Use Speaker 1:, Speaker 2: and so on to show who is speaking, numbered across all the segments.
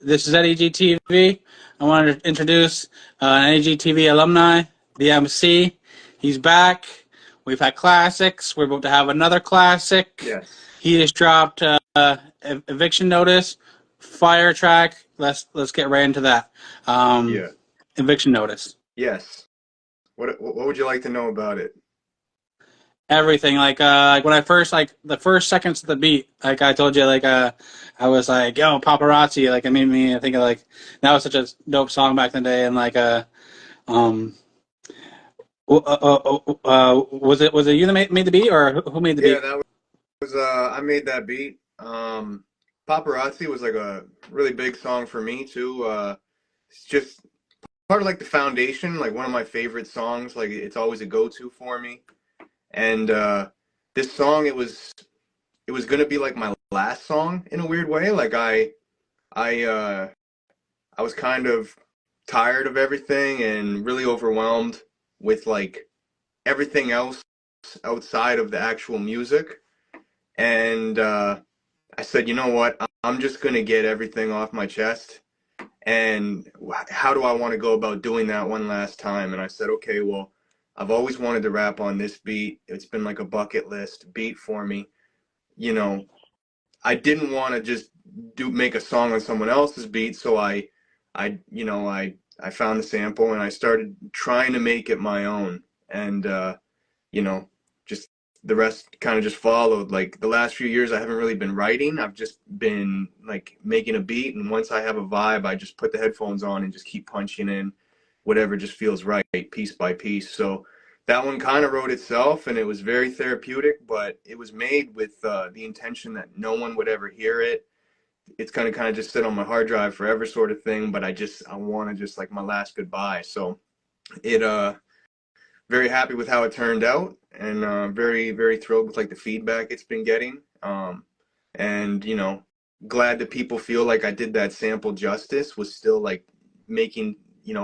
Speaker 1: This is EGTV. I wanted to introduce an EGTV alumni, the MC. He's back. We've had classics. We're about to have another classic.
Speaker 2: Yes.
Speaker 1: He just dropped eviction notice, fire track. Let's get right into that.
Speaker 2: Yeah.
Speaker 1: Eviction notice.
Speaker 2: Yes. What would you like to know about it?
Speaker 1: Everything like when I first like the first seconds of the beat, like I told you, I was like, yo, paparazzi, like it made me think of like that was such a dope song back in the day, and um was it you that made the beat, or who made the
Speaker 2: Yeah,
Speaker 1: beat?
Speaker 2: that was I made that beat. Paparazzi was like a really big song for me too. It's just part of like the foundation, like one of my favorite songs. Like it's always a go-to for me. And this song, it was gonna be like my last song in a weird way. Like I I was kind of tired of everything and really overwhelmed with like everything else outside of the actual music. And I said, you know what? I'm just going to get everything off my chest. And how do I want to go about doing that one last time? And I said, okay, well, I've always wanted to rap on this beat. It's been like a bucket list beat for me. You know, I didn't want to just make a song on someone else's beat, so I found the sample and I started trying to make it my own. And you know, just the rest kind of just followed. Like the last few years, I haven't really been writing. I've just been like making a beat, and once I have a vibe, I just put the headphones on and just keep punching in whatever just feels right, piece by piece. So that one kind of wrote itself, and it was very therapeutic. But it was made with the intention that no one would ever hear it. It's gonna kind of just sit on my hard drive forever, sort of thing. But I want to just like my last goodbye. So it very happy with how it turned out, and very very thrilled with like the feedback it's been getting, and glad that people feel like I did that sample justice, was still like making,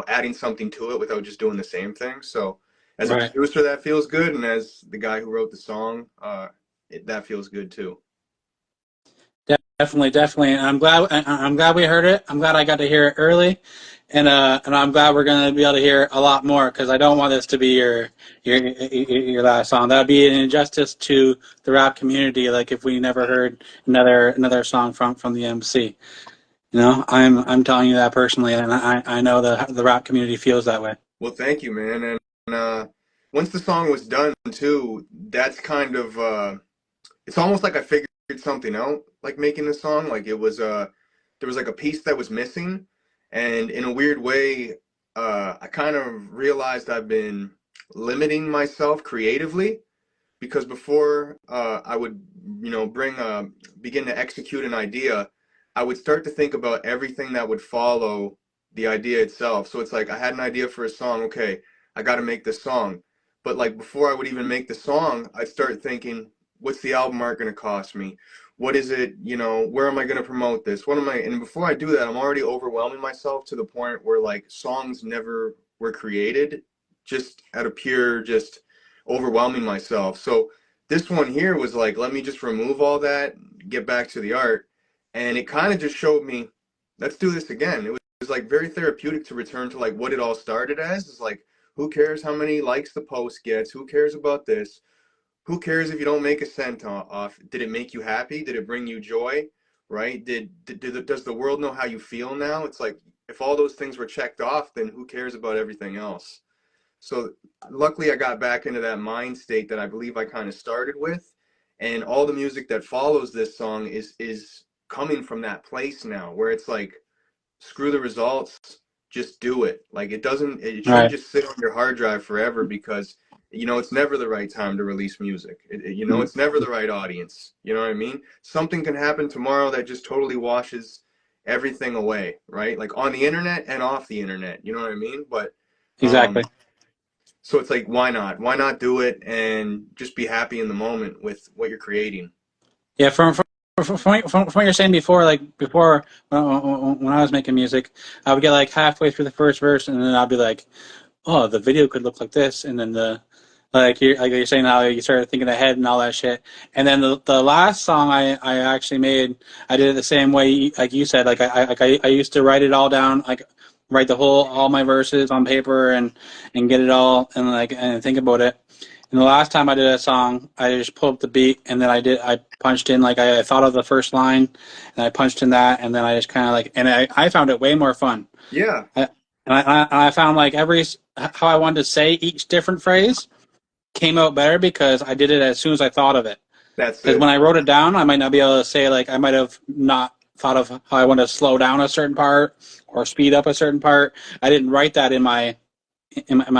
Speaker 2: adding something to it without just doing the same thing. So as a
Speaker 1: Right.
Speaker 2: producer, that feels good, and as the guy who wrote the song, that feels good too.
Speaker 1: Definitely, definitely. And I'm glad we heard it. I'm glad I got to hear it early, and I'm glad we're gonna be able to hear a lot more, because I don't want this to be your last song. That'd be an injustice to the rap community. Like if we never heard another song from the MC. I'm telling you that personally, and I know the rap community feels that way.
Speaker 2: Well, thank you, man. And once the song was done too, that's kind of it's almost like I figured something out, like making the song. Like it was there was like a piece that was missing, and in a weird way, I kind of realized I've been limiting myself creatively, because before I would, bring begin to execute an idea, I would start to think about everything that would follow the idea itself. So it's like I had an idea for a song. Okay, I got to make this song, but like before I would even make the song, I'd start thinking, what's the album art going to cost me? What is it? Where am I going to promote this? What am I? And before I do that, I'm already overwhelming myself to the point where like songs never were created, just out of pure just overwhelming myself. So this one here was like, let me just remove all that, get back to the art. And it kind of just showed me, let's do this again. It was like very therapeutic to return to like what it all started as. It's like, who cares how many likes the post gets? Who cares about this? Who cares if you don't make a cent off? Did it make you happy? Did it bring you joy? Right? Does the world know how you feel now? It's like, if all those things were checked off, then who cares about everything else? So luckily I got back into that mind state that I believe I kind of started with, and all the music that follows this song is coming from that place now, where it's like, screw the results, just do it. Like it shouldn't
Speaker 1: Right.
Speaker 2: just sit on your hard drive forever, because it's never the right time to release music. It's never the right audience. You know what I mean? Something can happen tomorrow that just totally washes everything away, right? Like on the internet and off the internet. You know what I mean? But
Speaker 1: Exactly.
Speaker 2: so it's like, why not? Why not do it and just be happy in the moment with what you're creating?
Speaker 1: Yeah, from what you're saying before, like before when I was making music, I would get like halfway through the first verse, and then I'd be like, "Oh, the video could look like this," and then like you're saying how you started thinking ahead and all that shit. And then the last song I actually made, I did it the same way like you said. I used to write it all down, like write the whole all my verses on paper and get it all and like and think about it. And the last time I did a song, I just pulled up the beat and then I punched in like I thought of the first line and I punched in that and then I just kind of like and I found it way more fun.
Speaker 2: Yeah,
Speaker 1: I, I found like every how I wanted to say each different phrase came out better because I did it as soon as I thought of it.
Speaker 2: that's
Speaker 1: Because when
Speaker 2: it.
Speaker 1: I wrote it down, I might not be able to say like I might have not thought of how I want to slow down a certain part or speed up a certain part. I didn't write that in my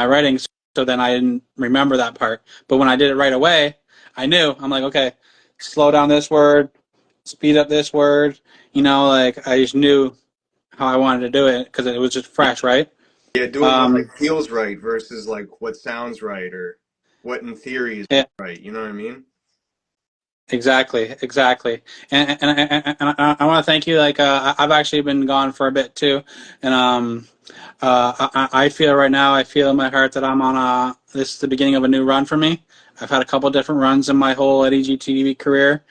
Speaker 1: writing, so then I didn't remember that part. But when I did it right away, I knew. I'm like, okay, slow down this word, speed up this word. You know, like I just knew how I wanted to do it because it was just fresh, right?
Speaker 2: Yeah, doing what
Speaker 1: Um,
Speaker 2: like feels right versus like what sounds right or what in theory is
Speaker 1: yeah,
Speaker 2: right. You know what I mean?
Speaker 1: exactly, exactly. And I want to thank you. Like, I've actually been gone for a bit too, and I feel right now. I feel in my heart that I'm on a. This is the beginning of a new run for me. I've had a couple different runs in my whole at EGTV career.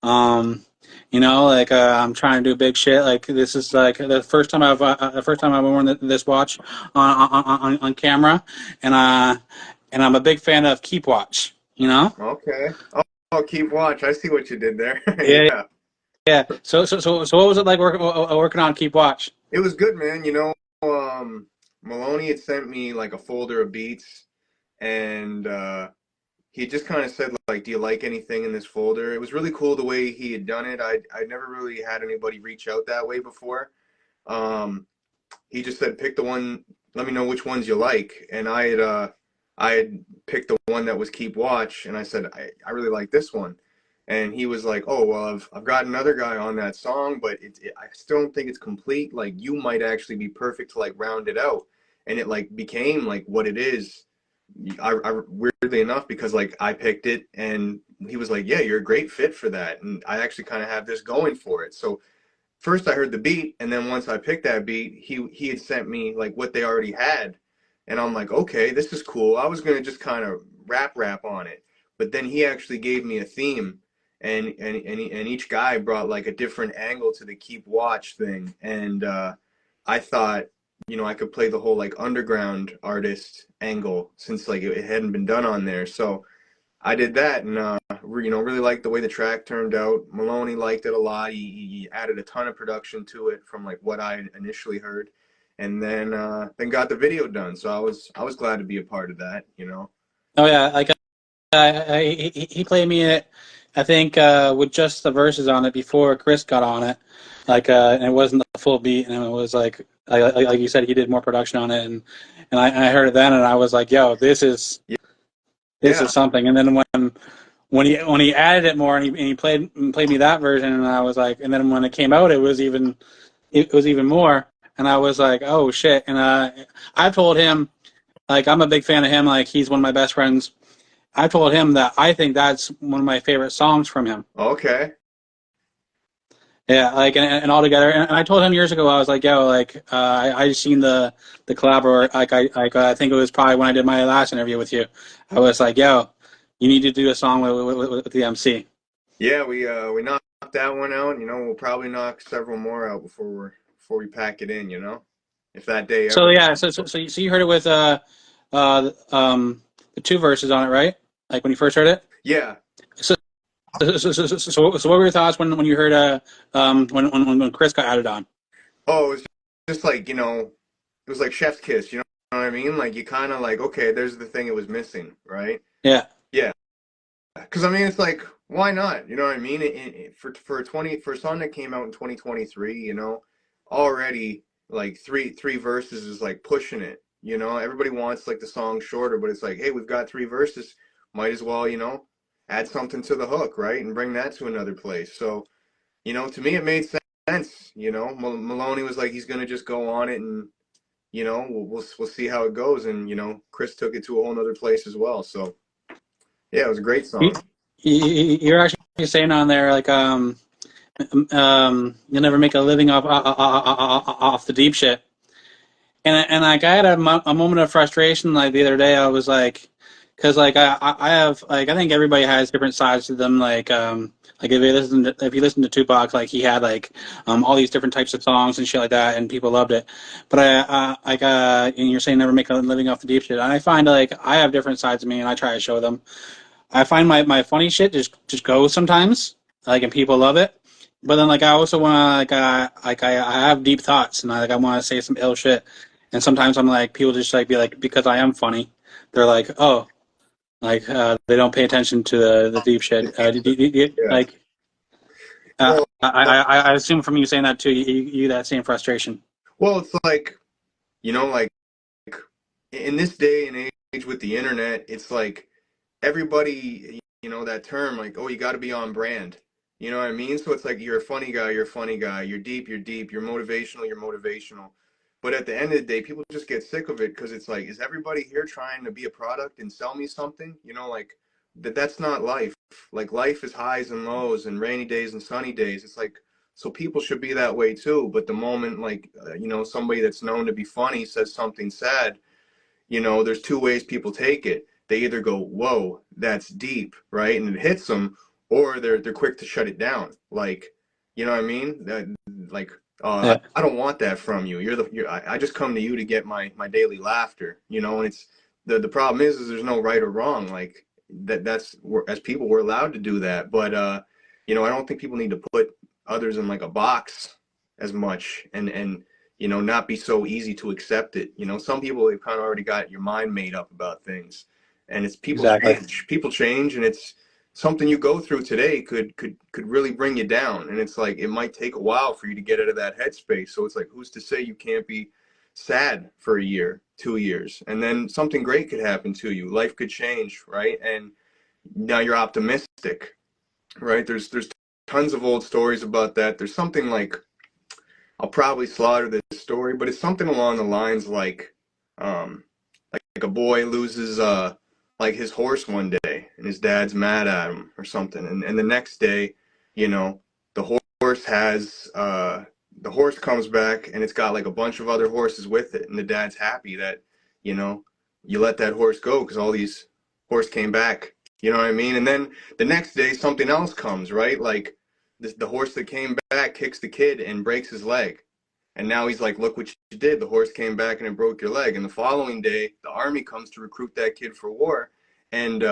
Speaker 1: Um, you know, like I'm trying to do big shit. Like this is like the first time I've worn this watch on camera, and and I'm a big fan of Keep Watch. You know.
Speaker 2: Okay. Oh, keep watch. I see what you did there.
Speaker 1: Yeah,
Speaker 2: Yeah.
Speaker 1: yeah. So what was it like working on Keep Watch?
Speaker 2: It was good, man. Maloney had sent me like a folder of beats and he just kind of said like, "Do you like anything in this folder?" It was really cool the way he had done it. I'd never really had anybody reach out that way before. Um, he just said, "Pick the one. Let me know which ones you like." And I had picked the one that was Keep Watch, and I said, "I really like this one." And he was like, "Oh well, I've got another guy on that song, but I still don't think it's complete. Like you might actually be perfect to like round it out." And it like became like what it is. Weirdly enough, because like I picked it, and he was like, "Yeah, you're a great fit for that." And I actually kind of have this going for it. So first I heard the beat, and then once I picked that beat, he had sent me like what they already had, and I'm like, okay, this is cool. I was gonna just kind of rap on it, but then he actually gave me a theme, and each guy brought like a different angle to the keep watch thing, and I thought, I could play the whole like underground artist angle since like it hadn't been done on there, so I did that and really liked the way the track turned out. Maloney liked it a lot. He added a ton of production to it from like what I initially heard, and then got the video done. So I was glad to be a part of that.
Speaker 1: Oh yeah, like he played me it. I think with just the verses on it before Chris got on it, like and it wasn't the full beat, and it was like you said, he did more production on it, and I heard it then, and I was like, yo, this
Speaker 2: Yeah.
Speaker 1: is something. And then when he added it more, and he played me that version, and I was like, and then when it came out, it was even more, and I was like, oh shit, and I told him like I'm a big fan of him, like he's one of my best friends. I told him that I think that's one of my favorite songs from him.
Speaker 2: Okay.
Speaker 1: Yeah, like and all together. And I told him years ago, I was like, yo, like I just seen the collab, or I think it was probably when I did my last interview with you. I was like, yo, you need to do a song with the MC.
Speaker 2: Yeah, we knocked that one out. We'll probably knock several more out before we pack it in. If that day
Speaker 1: So
Speaker 2: ever
Speaker 1: yeah,
Speaker 2: comes.
Speaker 1: so you heard it with the two verses on it, right? Like when you first heard it.
Speaker 2: Yeah.
Speaker 1: So so what were your thoughts when you heard when Chris got added on?
Speaker 2: Oh, it was just like it was like chef's kiss. You know what I mean? Like you kind of like, okay, there's the thing it was missing, right?
Speaker 1: Yeah.
Speaker 2: Yeah. Because I mean, it's like, why not? You know what I mean? For a song that came out in 2023, already like three verses is like pushing it. Everybody wants like the song shorter, but it's like, hey, we've got three verses, might as well, add something to the hook, right, and bring that to another place. So, to me, it made sense. Maloney was like, he's gonna just go on it, and we'll see how it goes, and Chris took it to a whole nother place as well. So yeah, it was a great
Speaker 1: You,
Speaker 2: song.
Speaker 1: you're actually saying on there like you'll never make a living off the deep shit. And like I had a moment of frustration like the other day. I was like, because like I have like I think everybody has different sides to them. Like if you listen to Tupac, like he had like all these different types of songs and shit like that, and people loved it. But and you're saying never make a living off the deep shit. And I find like I have different sides of me, and I try to show them. I find my funny shit just goes sometimes, like, and people love it. But then like I also want to I have deep thoughts, and I want to say some ill shit. And sometimes I'm like people just like be like because I am funny, they're like oh like they don't pay attention to the deep shit.
Speaker 2: Yeah.
Speaker 1: Like
Speaker 2: Well,
Speaker 1: I assume from you saying that too, you that same frustration.
Speaker 2: well, it's like, like in this day and age with the internet, it's like everybody, that term, like, oh, you got to be on brand. You know what I mean? So it's like you're a funny guy, you're a funny guy. You're deep, you're deep. You're motivational, you're motivational. But at the end of the day, people just get sick of it because it's like, is everybody here trying to be a product and sell me something? Like that's not life. Like life is highs and lows and rainy days and sunny days. It's like, so people should be that way too. But the moment, like, somebody that's known to be funny says something sad, there's two ways people take it. They either go, "Whoa, that's deep," right, and it hits them, or they're quick to shut it down. Like, you know what I mean? Like,
Speaker 1: Yeah,
Speaker 2: I don't want that from you. I just come to you to get my daily laughter. And it's the problem is there's no right or wrong. Like that's as people we're allowed to do that, but I don't think people need to put others in like a box as much and not be so easy to accept it. Some people they've kind of already got your mind made up about things, and it's people
Speaker 1: exactly.
Speaker 2: change. People change, and it's something you go through today could really bring you down. And it's like it might take a while for you to get out of that headspace. So it's like who's to say you can't be sad for a year, 2 years, and then something great could happen to you. Life could change, right? And now you're optimistic, right? There's tons of old stories about that. There's something like I'll probably slaughter this story, but it's something along the lines um, like a boy loses like his horse one day, and his dad's mad at him or something, and the next day, you know, the horse has the horse comes back, and it's got like a bunch of other horses with it, and the dad's happy that you know you let that horse go because all these horse came back. You know what I mean? And then the next day, something else comes, right? Like the horse that came back kicks the kid and breaks his leg. And now he's like, look what you did. The horse came back and it broke your leg. And the following day, the army comes to recruit that kid for war. And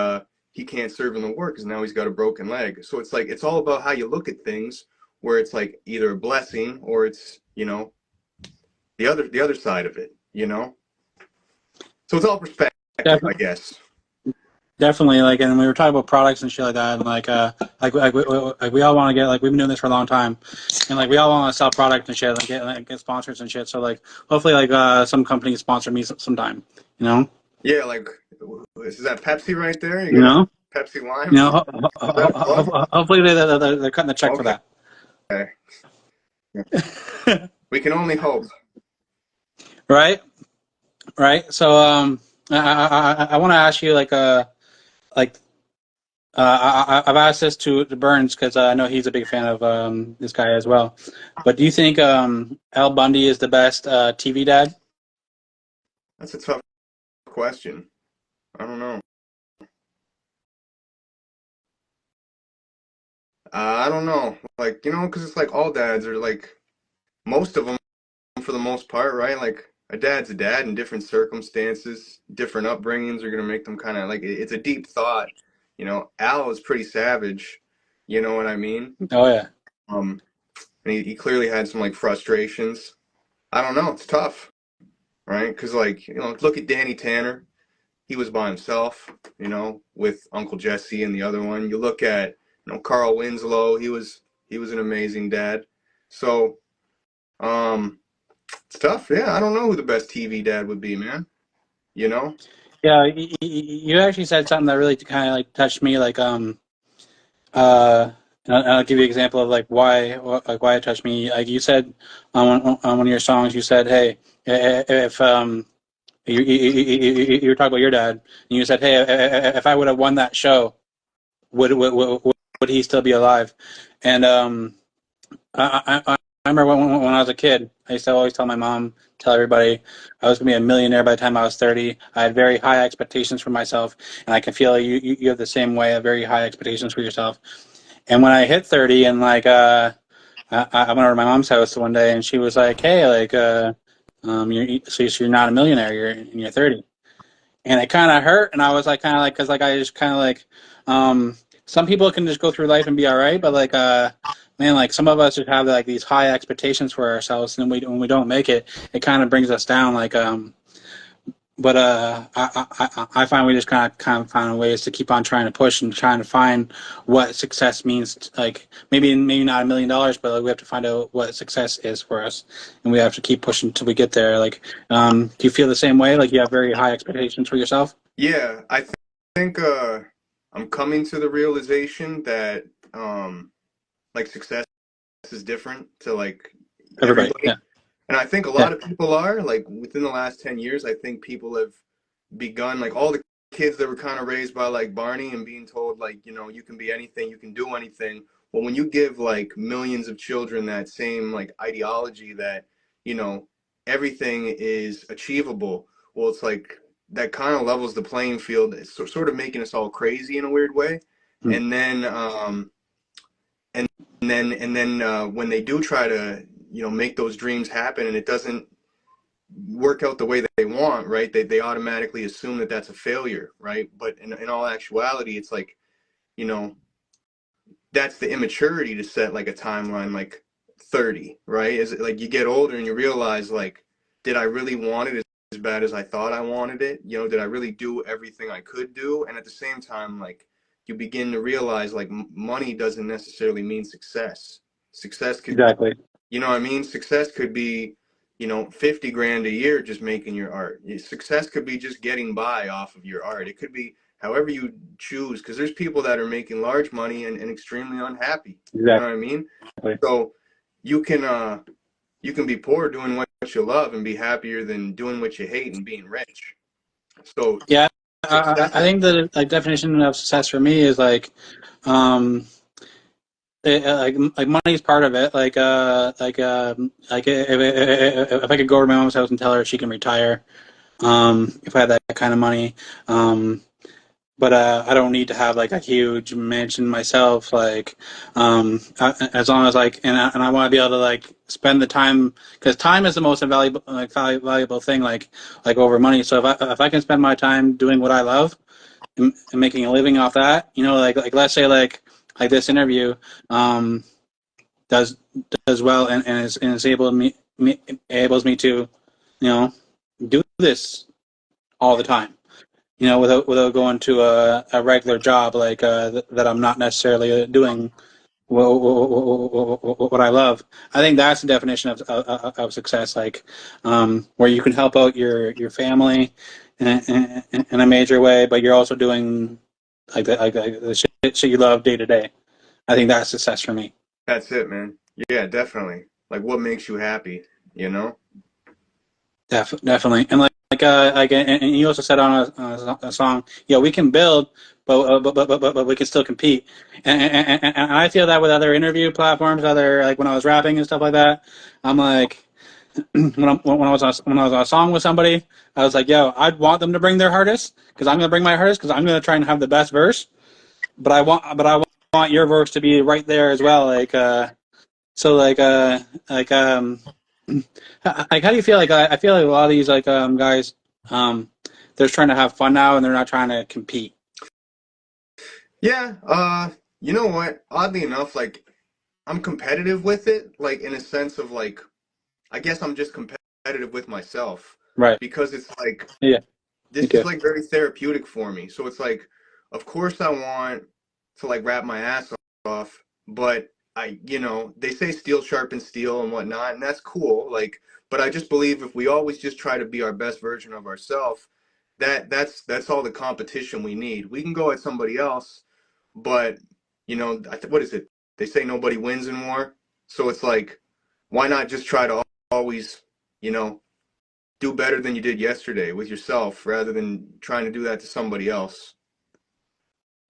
Speaker 2: he can't serve in the war because now he's got a broken leg. So it's like, it's all about how you look at things, where it's like either a blessing or it's, the other side of it. So it's all perspective, I guess.
Speaker 1: Definitely, like, and we were talking about products and shit like that, and like we all want to get like we've been doing this for a long time, and like we all want to sell product and shit, like get sponsors and shit. So like hopefully like some companies sponsor me sometime, you know,
Speaker 2: Yeah, like, is that Pepsi right there? You
Speaker 1: you
Speaker 2: got
Speaker 1: know,
Speaker 2: Pepsi
Speaker 1: you
Speaker 2: Lime?
Speaker 1: know.
Speaker 2: Is that a plug?
Speaker 1: Hopefully they're cutting the check for
Speaker 2: Okay.
Speaker 1: that.
Speaker 2: We can only hope.
Speaker 1: Right, right. So I want to ask you like I've asked this to Burns because I know he's a big fan of this guy as well. But do you think Al Bundy is the best TV dad?
Speaker 2: That's a tough question. I don't know. I don't know. Like, because it's like all dads are like, most of them for the most part, right? Like, a dad's a dad in different circumstances, different upbringings are going to make them kind of like, it's a deep thought. Al is pretty savage. You know what I mean?
Speaker 1: Oh yeah,
Speaker 2: Um, and he clearly had some like frustrations. I don't know. It's tough, right? Because, like, look at Danny Tanner. He was by himself, with Uncle Jesse and the other one. You look at, Carl Winslow. He was an amazing dad. So, um, it's tough. Yeah, I don't know who the best TV dad would be, man. You know?
Speaker 1: yeah. You actually said something that really kind of like touched me. Uh, and I'll give you an example of like why it touched me. Like you said on one of your songs, you said, "Hey, if you were talking about your dad, and you said, hey, if I would have won that show, would he still be alive?" And remember when I was a kid, I used to always tell my mom, tell everybody I was going to be a millionaire by the time I was 30. I had very high expectations for myself, and I can feel like you have the same way, of very high expectations for yourself. And when I hit 30 and I went over to my mom's house one day and she was like, "Hey, so you're not a millionaire. You're in your 30." And it kind of hurt. And I was like, kind of like, because like I just kind of like, some people can just go through life and be all right, but man, like some of us just have like these high expectations for ourselves, and when we don't make it, it kind of brings us down. I find we just kind of find ways to keep on trying to push and trying to find what success means. Like maybe not $1 million, but like, we have to find out what success is for us, and we have to keep pushing until we get there. Do you feel the same way? Like you have very high expectations for yourself?
Speaker 2: Yeah, think I'm coming to the realization that like success is different to like
Speaker 1: Everybody,
Speaker 2: everybody.
Speaker 1: yeah,
Speaker 2: And I think a
Speaker 1: yeah,
Speaker 2: lot of people are like within the last 10 years, I think people have begun like all the kids that were kind of raised by like Barney and being told like, you know, you can be anything, you can do anything. Well, when you give like millions of children that same like ideology that, you know, everything is achievable, well, it's like that kind of levels the playing field. It's sort of making us all crazy in a weird way.
Speaker 1: mm,
Speaker 2: And then and when they do try to, you know, make those dreams happen and it doesn't work out the way that they want, right? They automatically assume that that's a failure, right? But in all actuality, it's like, you know, that's the immaturity to set like a timeline like 30, right? Is it like you get older and you realize like, did I really want it as bad as I thought I wanted it? You know, did I really do everything I could do? And at the same time, like you begin to realize like money doesn't necessarily mean success. Success could,
Speaker 1: exactly.
Speaker 2: you know what I mean? Success could be, you know, 50 grand a year just making your art. Success could be just getting by off of your art. It could be however you choose, because there's people that are making large money and extremely unhappy. You know
Speaker 1: Exactly.
Speaker 2: what I mean? So you can you can be poor doing what you love and be happier than doing what you hate and being rich. So
Speaker 1: Yeah,
Speaker 2: success
Speaker 1: I
Speaker 2: is
Speaker 1: think the like definition of success for me is um, like money is part of it. If I could go over to my mom's house and tell her she can retire, if I had that kind of money, um, but I don't need to have like a huge mansion myself. As long as and I want to be able to like spend the time, because time is the most valuable valuable thing like over money. So if I can spend my time doing what I love and making a living off that, like let's say like this interview um, does does well and is enables me to do this all the time, without going to a regular job that I'm not necessarily doing what I love. I think that's the definition of success, where you can help out your family in a major way, but you're also doing the shit you love day to day. I think that's success for me.
Speaker 2: that's it, man. Yeah, definitely. Like what makes you happy, you know?
Speaker 1: Definitely, and and you also said on a song, we can build, but we can still compete, and I feel that with other interview platforms, other like when I was rapping and stuff like that, I'm like when I was on a song with somebody, I was like, I'd want them to bring their hardest because I'm gonna bring my hardest because I'm gonna try and have the best verse, but I want your verse to be right there as well, so like like how do you feel I feel like a lot of these guys um they're trying to have fun now and they're not trying to compete.
Speaker 2: Yeah, you know what? Oddly enough, like I'm competitive with it, like in a sense of like I guess I'm just competitive with myself
Speaker 1: Right.
Speaker 2: because it's like
Speaker 1: Yeah, me
Speaker 2: this is
Speaker 1: too.
Speaker 2: like very therapeutic for me. So it's like, of course I want to like rap my ass off, but I, you know, they say steel sharpens steel and whatnot, and that's cool. Like, but I just believe if we always just try to be our best version of ourselves, that's all the competition we need. We can go at somebody else, but you know, what is it? They say nobody wins in war. So it's like, why not just try to always, you know, do better than you did yesterday with yourself rather than trying to do that to somebody else.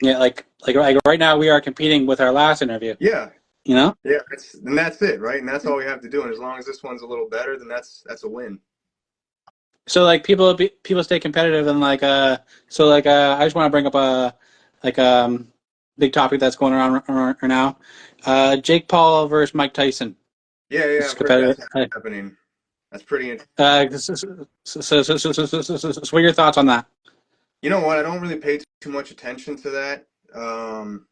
Speaker 1: Yeah, like right now we are competing with our last interview.
Speaker 2: Yeah.
Speaker 1: You know.
Speaker 2: Yeah, that's it, right? And that's all we have to do. And as long as this one's a little better, then that's a win.
Speaker 1: So like people stay competitive and like I just want to bring up a like big topic that's going around right now. Jake Paul versus Mike Tyson.
Speaker 2: Yeah,
Speaker 1: It's
Speaker 2: I've heard
Speaker 1: competitive.
Speaker 2: that's happening. That's pretty interesting.
Speaker 1: So what are your thoughts on that?
Speaker 2: You know what? I don't really pay too much attention to that. Um,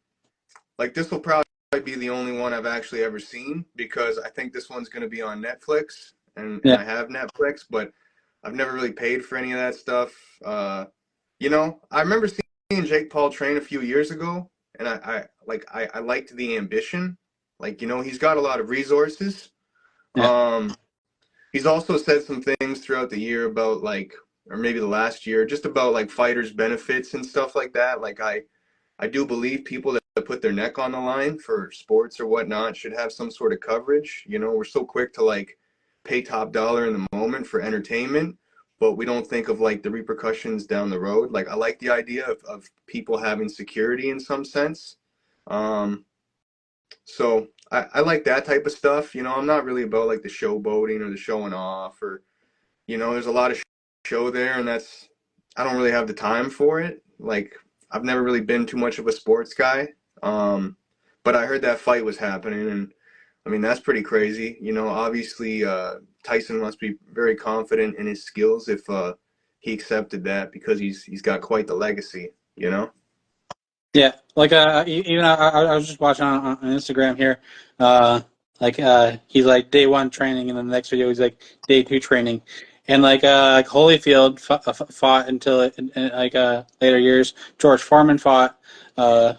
Speaker 2: like this will probably be the only one I've actually ever seen because I think this one's going to be on Netflix, and
Speaker 1: Yeah,
Speaker 2: I have Netflix, but I've never really paid for any of that stuff. I remember seeing Jake Paul train a few years ago, and I liked the ambition. Like, he's got a lot of resources.
Speaker 1: yeah,
Speaker 2: Um, he's also said some things throughout the year about like, or maybe the last year, just about like fighters' benefits and stuff like that. Like I do believe people that put their neck on the line for sports or whatnot should have some sort of coverage. We're so quick to like pay top dollar in the moment for entertainment, but we don't think of like the repercussions down the road. Like I like the idea of people having security in some sense. Um, so I like that type of stuff. I'm not really about like the showboating or the showing off or there's a lot of show there, and I don't really have the time for it. Like, I've never really been too much of a sports guy. Um, but I heard that fight was happening, and I mean, that's pretty crazy. Obviously, Tyson must be very confident in his skills if he accepted that because he's got quite the legacy, you know?
Speaker 1: yeah. Like even I was just watching on Instagram here. He's like day one training, and then the next video he's like day two training, and like Holyfield fought until in like later years. George Foreman fought uh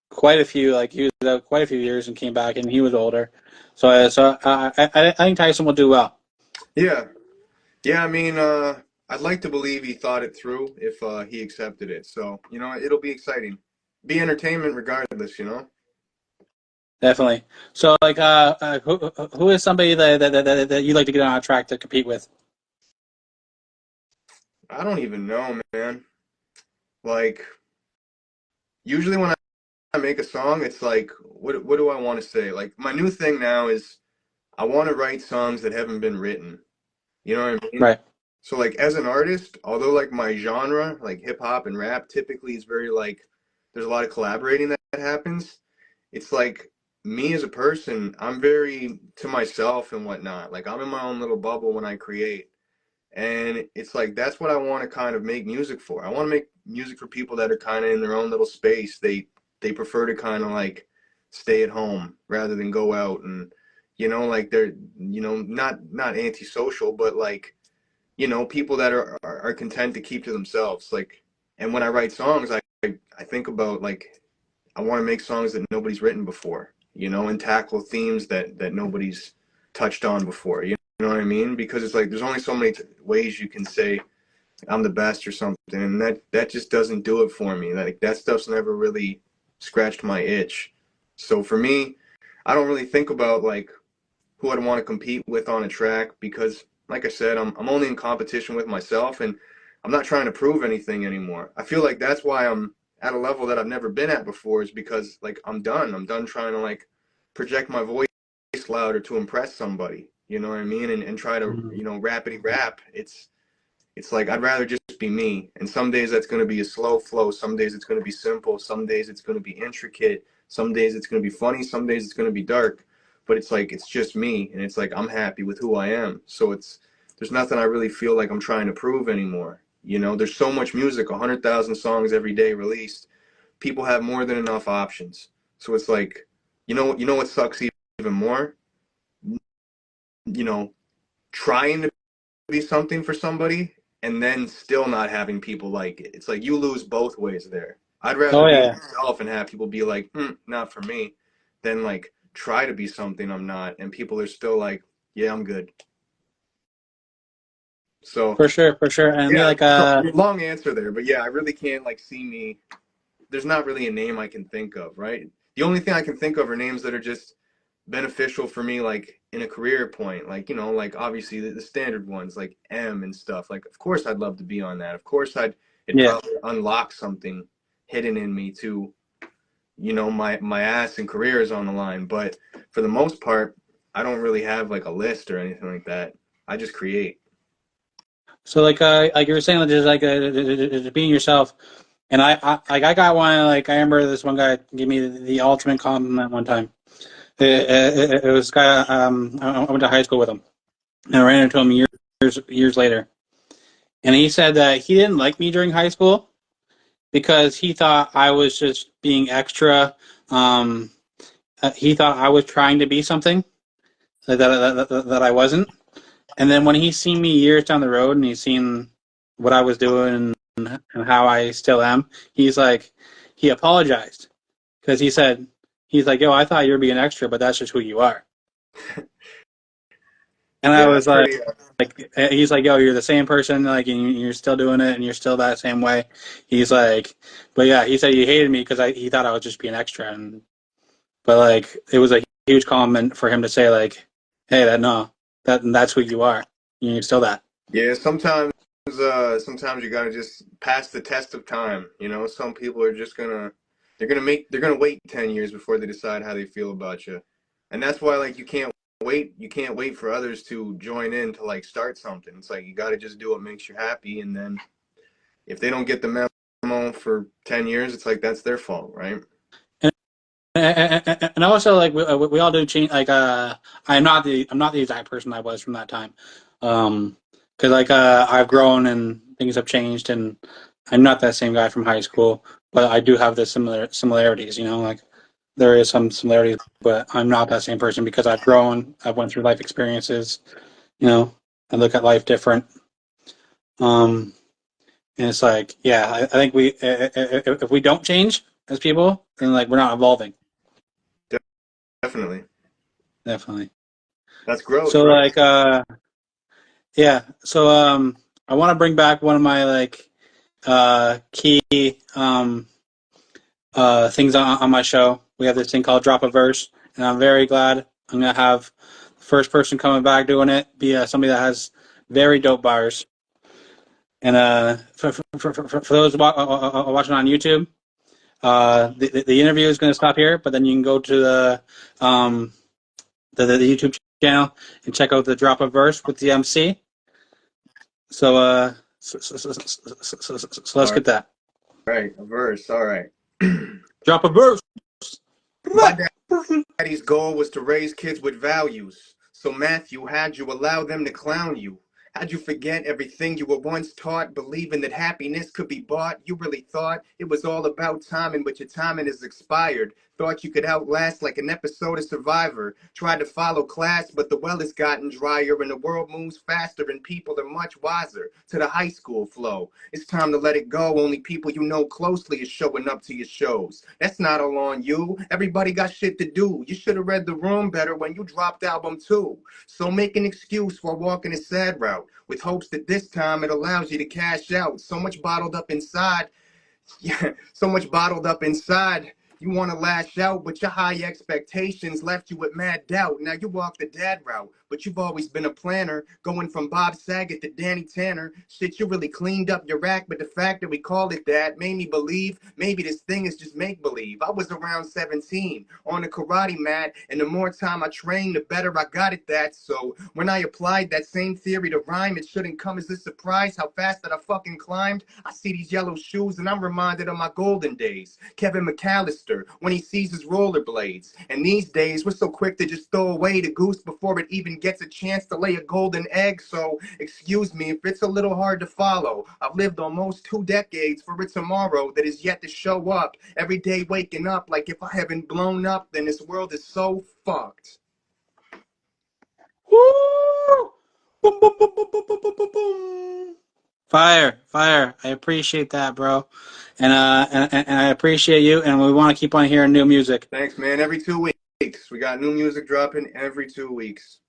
Speaker 1: quite a few, like he was out quite a few years and came back, and he was older. I think Tyson will do well.
Speaker 2: Yeah. Yeah, I mean, I'd like to believe he thought it through if he accepted it. So, it'll be exciting. Be entertainment regardless.
Speaker 1: Definitely. So who is somebody that you like to get on a track to compete with?
Speaker 2: I don't even know, man. Like, usually when I make a song, it's like, what do I want to say? Like, my new thing now is I want to write songs that haven't been written. You know what I mean?
Speaker 1: Right.
Speaker 2: So, like, as an artist, although like my genre, like hip hop and rap, typically is very like, there's a lot of collaborating that happens. It's like me as a person, I'm very to myself and whatnot. Like, I'm in my own little bubble when I create. And it's like that's what I want to kind of make music for. I want to make music for people that are kind of in their own little space. They prefer to kind of like stay at home rather than go out and like they're not antisocial, but like people that are content to keep to themselves. Like, and when I write songs, I think about like I want to make songs that nobody's written before, and tackle themes that nobody's touched on before. You know what I mean? Because it's like there's only so many ways you can say I'm the best or something, and that just doesn't do it for me. Like that stuff's never really scratched my itch. So for me, I don't really think about like who I'd want to compete with on a track because, like I said, I'm only in competition with myself, and I'm not trying to prove anything anymore. I feel like that's why I'm at a level that I've never been at before is because like I'm done. I'm done trying to like project my voice louder to impress somebody. You know what I mean? And try to
Speaker 1: Mhm.
Speaker 2: rapidy rap. It's like I'd rather just be me. And some days that's going to be a slow flow. Some days it's going to be simple. Some days it's going to be intricate. Some days it's going to be funny. Some days it's going to be dark. But it's like it's just me, and it's like I'm happy with who I am. So there's nothing I really feel like I'm trying to prove anymore. There's so much music, 100,000 songs every day released. People have more than enough options. So it's like, you know what sucks even more? You know, trying to be something for somebody and then still not having people like it. It's like you lose both ways there. I'd rather
Speaker 1: Oh
Speaker 2: be
Speaker 1: yeah,
Speaker 2: myself and have people be like, not for me, than like try to be something I'm not and people are still like, yeah, I'm good. So
Speaker 1: for sure. And me
Speaker 2: yeah,
Speaker 1: like
Speaker 2: so long answer there, but yeah, I really can't like see me. There's not really a name I can think of, right? The only thing I can think of are names that are just beneficial for me, like in a career point, like like obviously the standard ones, like M and stuff. Like, of course, I'd love to be on that. Of course, it'd
Speaker 1: yeah,
Speaker 2: probably unlock something hidden in me to my ass and career is on the line. But for the most part, I don't really have like a list or anything like that. I just create.
Speaker 1: So like you were saying, just just being yourself. And I got one. Like I remember this one guy gave me the ultimate compliment one time. It was a guy. I went to high school with him, and I ran into him years later. And he said that he didn't like me during high school because he thought I was just being extra. Um, he thought I was trying to be something that I wasn't. And then when he's seen me years down the road and he's seen what I was doing and how I still am, he's like, he apologized because he's like, yo, I thought you were being extra, but that's just who you are. And I
Speaker 2: Yeah,
Speaker 1: was
Speaker 2: that's
Speaker 1: like,
Speaker 2: pretty.
Speaker 1: he's like, yo, you're the same person, like, and you're still doing it, and you're still that same way. He's like, but yeah, he said he hated me because he thought I was just being extra, and but like, it was a huge compliment for him to say like, hey, that no, that's who you are. You're still that.
Speaker 2: Yeah, sometimes you gotta just pass the test of time. Some people are just they're gonna wait 10 years before they decide how they feel about you, and that's why like you can't wait for others to join in to like start something. It's like you gotta just do what makes you happy, and then if they don't get the memo for 10 years, it's like that's their fault, right?
Speaker 1: And also like we all do change. Like I'm not the exact person I was from that time, because like I've grown and things have changed, and I'm not that same guy from high school, but I do have the similarities. Like there is some similarities, but I'm not that same person because I've grown. I've went through life experiences. You know, I look at life different. Um, and it's like, yeah, I think if we don't change as people, then like we're not evolving.
Speaker 2: Definitely,
Speaker 1: Definitely.
Speaker 2: that's growth,
Speaker 1: So
Speaker 2: right?
Speaker 1: like yeah, so I want to bring back one of my like key things on my show. We have this thing called Drop a Verse, and I'm very glad I'm gonna have the first person coming back doing it be somebody that has very dope bars. And for those watching on YouTube, the interview is going to stop here, but then you can go to um, the YouTube channel and check out the Drop a Verse with the MC. So so let's
Speaker 2: All
Speaker 1: get that.
Speaker 2: right, a verse. All right.
Speaker 1: Drop a verse.
Speaker 2: My daddy's goal was to raise kids with values. So, Matthew, how'd you allow them to clown you? How'd you forget everything you were once taught, believing that happiness could be bought? You really thought it was all about timing, but your timing is expired. Thought you could outlast like an episode of Survivor. Tried to follow class, but the well has gotten drier and the world moves faster and people are much wiser to the high school flow. It's time to let it go. Only people you know closely is showing up to your shows. That's not all on you. Everybody got shit to do. You should have read the room better when you dropped album 2. So make an excuse while walking a sad route with hopes that this time it allows you to cash out. So much bottled up inside. Yeah, so much bottled up inside. You want to lash out, but your high expectations left you with mad doubt. Now you walk the dad route, but you've always been a planner, going from Bob Saget to Danny Tanner. Shit, you really cleaned up your act, but the fact that we called it that made me believe maybe this thing is just make believe. I was around 17 on the karate mat, and the more time I trained, the better I got at that. So when I applied that same theory to rhyme, it shouldn't come as a surprise how fast that I fucking climbed. I see these yellow shoes, and I'm reminded of my golden days. Kevin McAllister, when he sees his rollerblades. And these days, we're so quick to just throw away the goose before it even gets a chance to lay a golden egg. So, excuse me if it's a little hard to follow. I've lived almost 2 decades for a tomorrow that is yet to show up. Every day waking up like if I haven't blown up, then this world is so fucked.
Speaker 1: Woo! Boom, boom, boom, boom, boom, boom, boom, boom, boom. Fire, fire. I appreciate that, bro. And I appreciate you. And we want to keep on hearing new music.
Speaker 2: Thanks, man. Every 2 weeks. We got new music dropping every 2 weeks.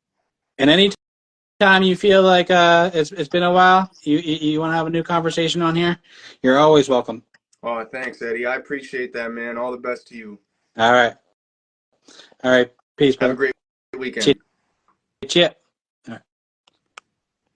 Speaker 1: And anytime you feel like it's been a while, you want to have a new conversation on here, you're always welcome.
Speaker 2: Oh, thanks, Eddie. I appreciate that, man. All the best to you.
Speaker 1: All right. All right. Peace,
Speaker 2: Have a
Speaker 1: bro.
Speaker 2: great
Speaker 1: Cheers.
Speaker 2: weekend.
Speaker 1: Cheers.